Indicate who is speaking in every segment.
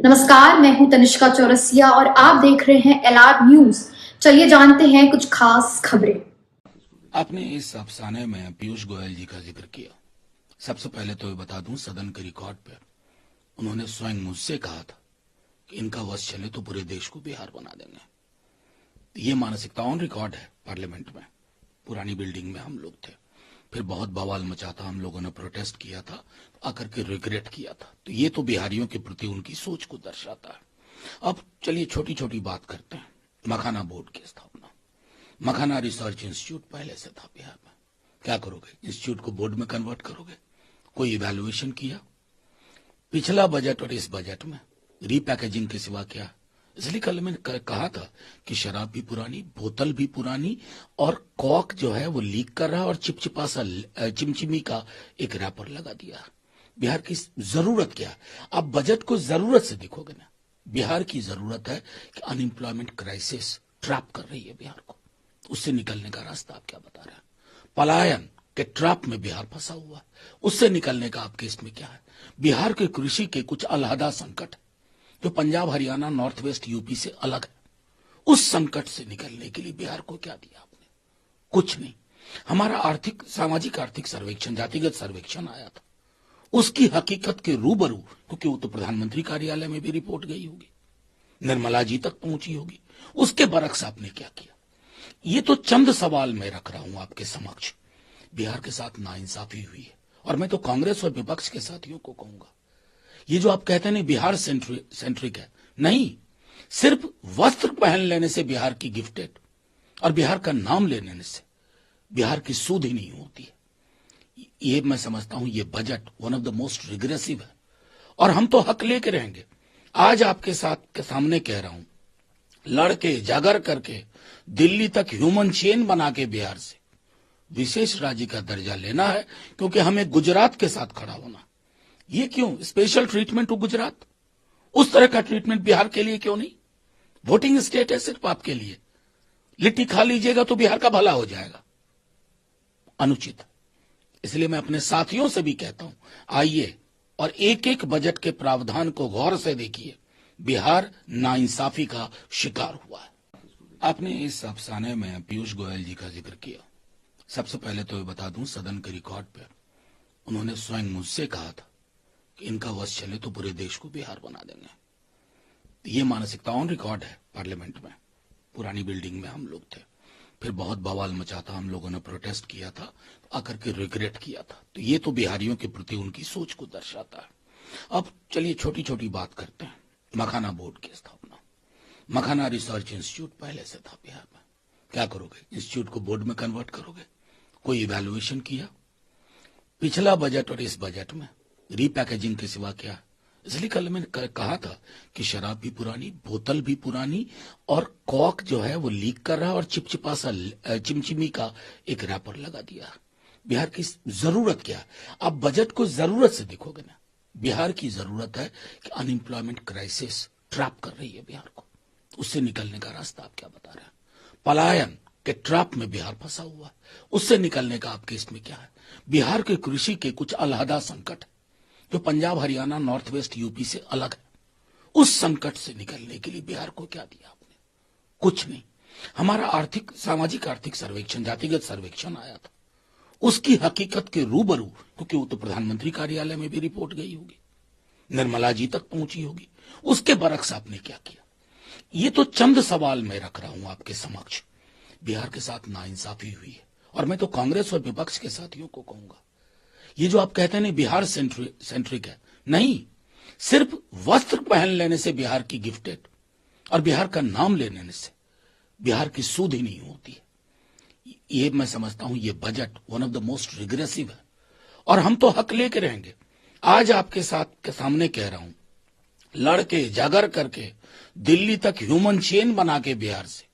Speaker 1: नमस्कार, मैं हूं तनिष्का चौरसिया और आप देख रहे हैं एलआर न्यूज। चलिए जानते हैं कुछ खास खबरें।
Speaker 2: आपने इस अफसाने में पीयूष गोयल जी का जिक्र किया। सबसे पहले तो ये बता दूं, सदन के रिकॉर्ड पर उन्होंने स्वयं मुझसे कहा था कि इनका वश चले तो पूरे देश को बिहार बना देंगे। ये मानसिकता ऑन रिकॉर्ड है पार्लियामेंट में। पुरानी बिल्डिंग में हम लोग थे, फिर बहुत बवाल मचा था, हम लोगों ने प्रोटेस्ट किया था, तो आकर के रिग्रेट किया था। तो ये तो बिहारियों के प्रति उनकी सोच को दर्शाता है। अब चलिए छोटी छोटी बात करते हैं। मखाना बोर्ड की स्थापना, मखाना रिसर्च इंस्टीट्यूट पहले से था बिहार में। क्या करोगे? इंस्टीट्यूट को बोर्ड में कन्वर्ट करोगे? कोई इवैल्यूएशन किया? पिछला बजट और इस बजट में रीपैकेजिंग के सिवा क्या? इसलिए कल मैंने कहा था कि शराब भी पुरानी, बोतल भी पुरानी, और कॉक जो है वो लीक कर रहा है और चिपचिपा सा चिमचिमी का एक रैपर लगा दिया। बिहार की जरूरत क्या है? आप बजट को जरूरत से देखोगे ना, बिहार की जरूरत है कि अनएम्प्लॉयमेंट क्राइसिस ट्रैप कर रही है बिहार को, उससे निकलने का रास्ता आप क्या बता रहे हैं? पलायन के ट्रैप में बिहार फंसा हुआ है, उससे निकलने का आपके इसमें क्या है? बिहार के कृषि के कुछ अलहदा संकट जो Punjab, Haryana, north west, UP से अलग है, उस संकट से निकलने के लिए बिहार को क्या दिया आपने? कुछ नहीं। हमारा आर्थिक, सामाजिक आर्थिक सर्वेक्षण, जातिगत सर्वेक्षण आया था, उसकी हकीकत के रूबरू, क्योंकि वो तो प्रधानमंत्री कार्यालय में भी रिपोर्ट गई होगी, निर्मला जी तक पहुंची होगी, उसके बरक्स आपने क्या किया? ये तो चंद सवाल मैं रख रहा हूं आपके समक्ष। बिहार के साथ नाइंसाफी हुई है, और मैं तो कांग्रेस और विपक्ष के साथियों को कहूंगा, ये जो आप कहते हैं नहीं बिहार सेंट्रिक है, नहीं, सिर्फ वस्त्र पहन लेने से बिहार की गिफ्टेड और बिहार का नाम लेने से बिहार की सूध ही नहीं होती है। ये मैं समझता हूं ये budget one of the most regressive है, और हम तो हक लेके रहेंगे। आज आपके साथ के सामने कह रहा हूं, लड़के जागर करके दिल्ली तक ह्यूमन चेन बना के बिहार से विशेष राज्य का दर्जा लेना है, क्योंकि हमें गुजरात के साथ खड़ा होना। ये क्यों स्पेशल ट्रीटमेंट टू गुजरात? उस तरह का ट्रीटमेंट बिहार के लिए क्यों नहीं? वोटिंग स्टेट है सिर्फ आपके लिए, लिट्टी खा लीजिएगा तो बिहार का भला हो जाएगा। अनुचित। इसलिए मैं अपने साथियों से भी कहता हूं, आइए और एक एक बजट के प्रावधान को गौर से देखिए। बिहार नाइंसाफी का शिकार हुआ है। आपने इस अफसाने में पीयूष गोयल जी का जिक्र किया। सबसे पहले तो ये बता दूं, सदन के रिकॉर्ड पर उन्होंने स्वयं मुझसे कहा था कि इनका वश चले तो पूरे देश को बिहार बना देंगे। ये मानसिकता ऑन रिकॉर्ड है पार्लियामेंट में। पुरानी बिल्डिंग में हम लोग थे, फिर बहुत बवाल मचा था, हम लोगों ने प्रोटेस्ट किया था, तो आकर के रिग्रेट किया था। तो ये तो बिहारियों के प्रति उनकी सोच को दर्शाता है। अब चलिए छोटी छोटी बात करते हैं। मखाना बोर्ड की स्थापना, मखाना रिसर्च इंस्टीट्यूट पहले से था बिहार में। क्या करोगे? इंस्टीट्यूट को बोर्ड में कन्वर्ट करोगे? कोई इवैल्यूएशन किया? पिछला बजट और इस बजट में रीपैकेजिंग के सिवा क्या? इसलिए कल मैंने कहा था कि शराब भी पुरानी, बोतल भी पुरानी, और कॉक जो है वो लीक कर रहा है और चिपचिपा सा चिमचिमी का एक रैपर लगा दिया। बिहार की जरूरत क्या है? आप बजट को जरूरत से देखोगे ना, बिहार की जरूरत है कि अनएम्प्लॉयमेंट क्राइसिस ट्रैप कर रही है बिहार को, उससे निकलने का रास्ता आप क्या बता रहे हैं? पलायन के ट्रैप में बिहार फंसा हुआ है, उससे निकलने का आपके इसमें क्या है? बिहार के कृषि के कुछ अलहदा संकट जो Punjab, Haryana, north west, UP से अलग है, उस संकट से निकलने के लिए बिहार को क्या दिया आपने? कुछ नहीं। हमारा आर्थिक, सामाजिक आर्थिक सर्वेक्षण, जातिगत सर्वेक्षण आया था, उसकी हकीकत के रूबरू, क्योंकि वो तो प्रधानमंत्री कार्यालय में भी रिपोर्ट गई होगी, निर्मला जी तक पहुंची होगी, उसके बरक्स आपने क्या किया? ये तो चंद सवाल मैं रख रहा हूं आपके समक्ष। बिहार के साथ नाइंसाफी हुई है, और मैं तो कांग्रेस और विपक्ष के साथियों को कहूंगा, ये जो आप कहते हैं नहीं बिहार सेंट्रिक है, नहीं, सिर्फ वस्त्र पहन लेने से बिहार की गिफ्टेड और बिहार का नाम लेने से बिहार की सूध ही नहीं होती है। ये मैं समझता हूं ये budget one of the most regressive है, और हम तो हक लेके रहेंगे। आज आपके साथ के सामने कह रहा हूं, लड़के जागर करके दिल्ली तक ह्यूमन चेन बना के बिहार से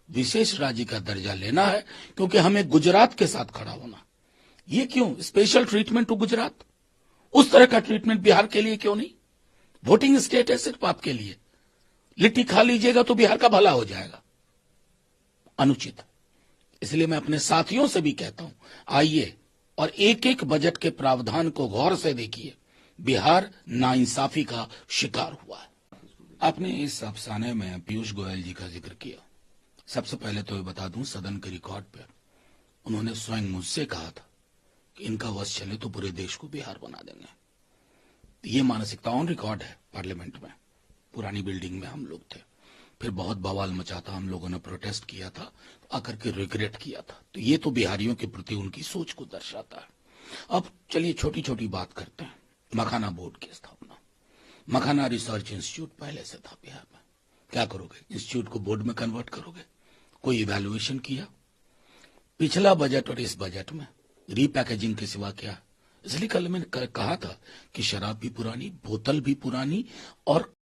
Speaker 2: विशेष राज्य का दर्जा लेना है, क्योंकि हमें गुजरात के साथ खड़ा होना। ये क्यों स्पेशल ट्रीटमेंट टू गुजरात? उस तरह का ट्रीटमेंट बिहार के लिए क्यों नहीं? वोटिंग स्टेट है सिर्फ आपके लिए, लिट्टी खा लीजिएगा तो बिहार का भला हो जाएगा। अनुचित। इसलिए मैं अपने साथियों से भी कहता हूं, आइए और एक एक बजट के प्रावधान को गौर से देखिए। बिहार नाइंसाफी का शिकार हुआ है। आपने इस अफसाने में पीयूष गोयल जी का जिक्र किया। सबसे पहले तो ये बता दूं, सदन के रिकॉर्ड पर उन्होंने स्वयं मुझसे कहा था कि इनका वश चले तो पूरे देश को बिहार बना देंगे। ये मानसिकता ऑन रिकॉर्ड है पार्लियामेंट में। पुरानी बिल्डिंग में हम लोग थे, फिर बहुत बवाल मचा था, हम लोगों ने प्रोटेस्ट किया था, आकर के रिग्रेट किया था। तो ये तो बिहारियों के प्रति उनकी सोच को दर्शाता है। अब चलिए छोटी छोटी बात करते हैं। मखाना बोर्ड की स्थापना, मखाना रिसर्च इंस्टीट्यूट पहले से था बिहार में। क्या करोगे, इंस्टीट्यूट को बोर्ड में कन्वर्ट करोगे? कोई इवैल्यूएशन किया? पिछला बजट और इस बजट में रीपैकेजिंग के सिवा क्या? इसलिए कल मैंने कहा था कि शराब भी पुरानी, बोतल भी पुरानी और